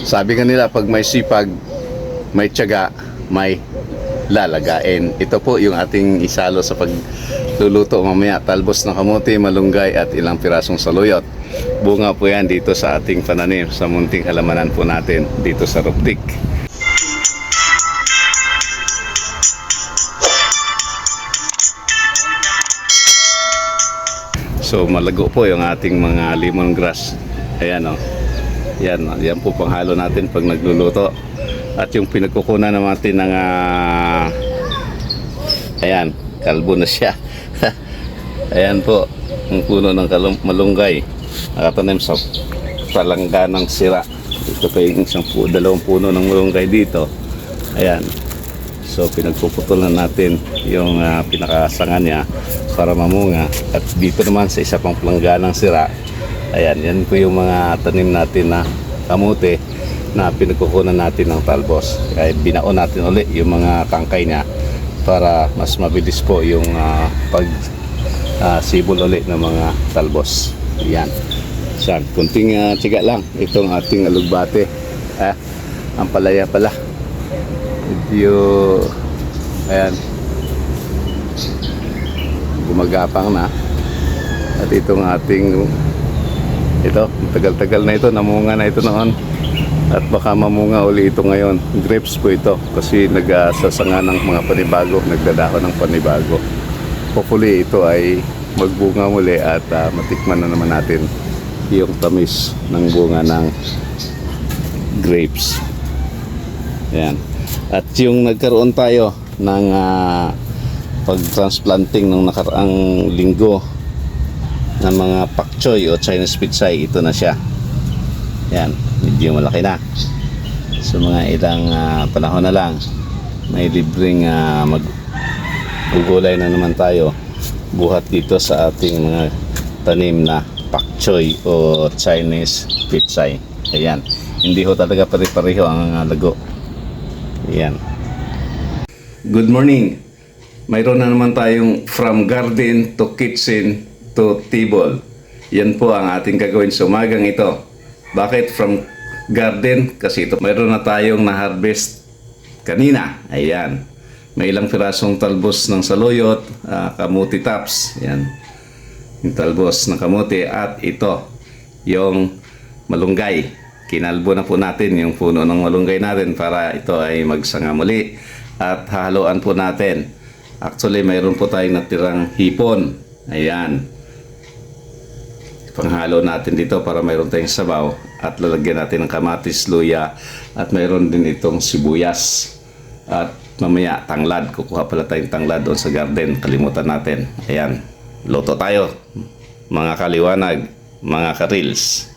Sabi nga nila, pag may sipag, may tiyaga, may lalagain. Ito po yung ating isalo sa pagluluto mamaya. Talbos ng kamote, malunggay at ilang pirasong saluyot. Bunga po yan dito sa ating pananim, sa munting halamanan po natin dito sa Ruptik. So malago po yung ating mga lemongrass. Ayan o. Yan, yan po panghalo natin pag nagluluto. At yung pinagkukunan natin ng ayan, kalbo na siya. Ayan po, ang puno ng malunggay. Nakatanim sa palangga ng sira. Ito pa yung dalawang puno ng malunggay dito. Ayan. So pinagpuputulan natin yung pinakasangan niya para mamunga. At dito naman sa isa pang palangga ng sira, ayan, yan po yung mga tanim natin na kamote na pinagkukunan natin ng talbos. Kaya binaon natin ulit yung mga tangkay niya para mas mabilis po yung sibol ulit ng mga talbos. Yan. Yan. Kunting tiga lang. Itong ating alugbate. Ang palaya pala. Medyo ayan. Gumagapang na. At itong ating ito, tagal-tagal na ito. Namunga na ito noon. At baka mamunga uli ito ngayon. Grapes po ito. Kasi nagsasanga ng mga panibago. Nagdadahon ng panibago. Hopefully ito ay magbunga muli at matikman na naman natin yung tamis ng bunga ng grapes. Ayan. At yung nagkaroon tayo ng pag-transplanting ng nakaraang linggo ng mga pak choy o Chinese pitsay, ito na siya. Ayan, medyo malaki na. So mga ilang panahon na lang, may libreng maggugulay na naman tayo buhat dito sa ating mga tanim na pak choy o Chinese pitsay. Ayan, hindi ho talaga pare-pareho ang lago. Ayan. Good morning. Mayroon na naman tayong from garden to kitchen to table. Yan po ang ating gagawin sa umagang ito. Bakit from garden? Kasi ito mayroon na tayong na-harvest kanina. Ayan. May ilang pirasong talbos ng saluyot, kamuti tops. Ayan. Yung talbos ng kamuti at ito, yung malunggay. Kinalbo na po natin yung puno ng malunggay natin para ito ay magsanga muli. At haluan po natin. Actually, mayroon po tayong natirang hipon. Ayan. Panghalo natin dito para mayroon tayong sabaw. At lalagyan natin ng kamatis, luya. At mayroon din itong sibuyas. At mamaya tanglad. Kukuha pala tayong tanglad doon sa garden. Kalimutan natin. Ayan. Luto tayo. Mga kaliwanag. Mga ka-reels.